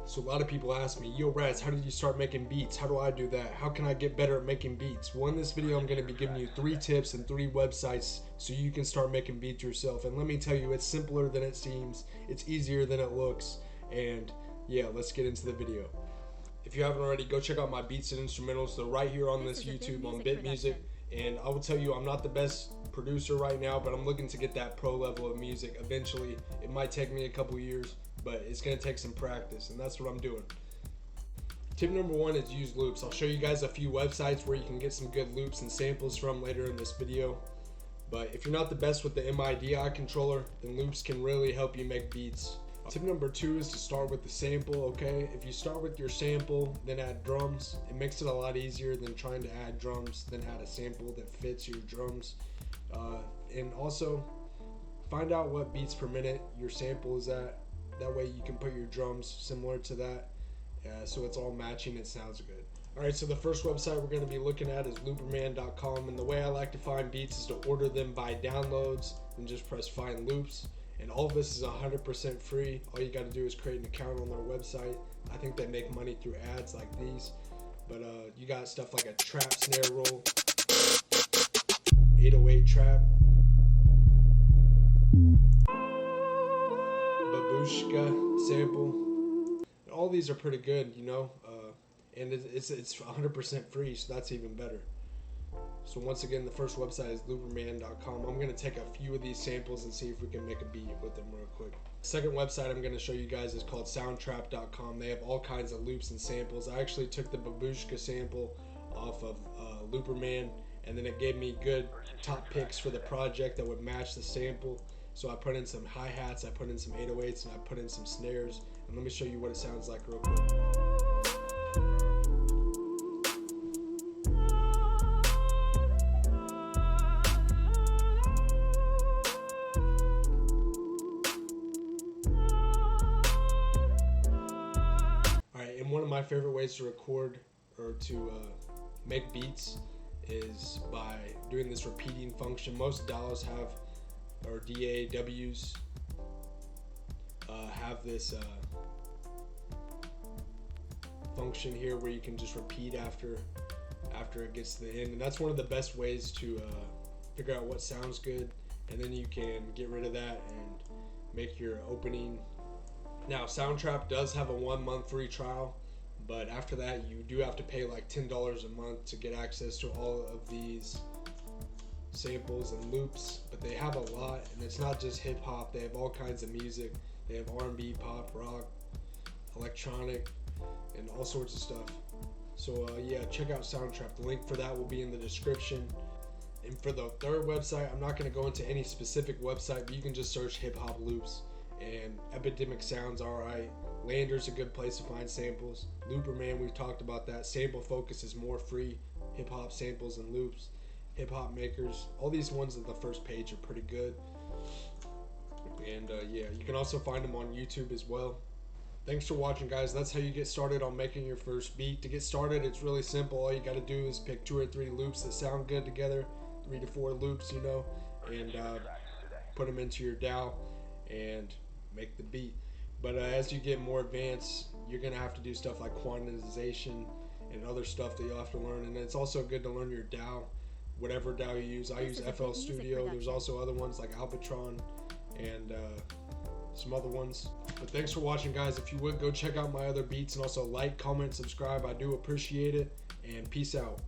So a lot of people ask me, yo Raz, how did you start making beats? How do I do that? How can I get better at making beats? Well, in this video I'm going to be giving you 3 tips and 3 websites so you can start making beats yourself. And let me tell you, it's simpler than it seems, it's easier than it looks, and yeah, let's get into the video. If you haven't already, go check out my beats and instrumentals. They're right here on this YouTube on BitMusic. And I will tell you, I'm not the best producer right now, but I'm looking to get that pro level of music eventually. It might take me a couple years, but it's going to take some practice, and that's what I'm doing. Tip number 1 is use loops. I'll show you guys a few websites where you can get some good loops and samples from later in this video. But if you're not the best with the MIDI controller, then loops can really help you make beats. Tip number 2 is to start with the sample, okay? If you start with your sample, then add drums, it makes it a lot easier than trying to add drums, then add a sample that fits your drums. And also, find out what beats per minute your sample is at. That way you can put your drums similar to that, so it's all matching, it sounds good. Alright, so the first website we're going to be looking at is looperman.com, and the way I like to find beats is to order them by downloads and just press find loops. And all of this is 100% free. All you got to do is create an account on their website. I think they make money through ads like these. But you got stuff like a trap snare roll, 808 trap, babushka sample. All these are pretty good, you know. And it's 100% free, so that's even better. So once again, the first website is looperman.com. I'm going to take a few of these samples and see if we can make a beat with them real quick. Second website I'm going to show you guys is called soundtrap.com. They have all kinds of loops and samples. I actually took the babushka sample off of Looperman, and then it gave me good top picks for the project that would match the sample. So I put in some hi-hats, I put in some 808s, and I put in some snares. And let me show you what it sounds like real quick. One of my favorite ways to record or to make beats is by doing this repeating function. Most DAWs have, or DAWs have this function here where you can just repeat after it gets to the end, and that's one of the best ways to figure out what sounds good, and then you can get rid of that and make your opening. Now, Soundtrap does have a 1-month free trial, but after that you do have to pay like $10 a month to get access to all of these samples and loops. But they have a lot, and it's not just hip hop. They have all kinds of music. They have R&B, pop, rock, electronic, and all sorts of stuff. So yeah, check out Soundtrap. The link for that will be in the description. And for the third website, I'm not going to go into any specific website, but you can just search hip hop loops. And Epidemic Sound's alright. Lander's a good place to find samples. Looperman, we've talked about that. Sample Focus is more free hip hop samples and loops. Hip Hop Makers, all these ones at the first page are pretty good. And yeah, you can also find them on YouTube as well. Thanks for watching, guys. That's how you get started on making your first beat. To get started, it's really simple. All you got to do is pick 2 or 3 loops that sound good together, 3 to 4 loops, you know, and put them into your DAW and make the beat. But as you get more advanced, you're gonna have to do stuff like quantization and other stuff that you'll have to learn. And it's also good to learn your DAW, whatever DAW you use. I use FL Studio. There's also other ones like Alpatron and some other ones. But thanks for watching, guys. If you would, go check out my other beats, and also like, comment, subscribe. I do appreciate it, and peace out.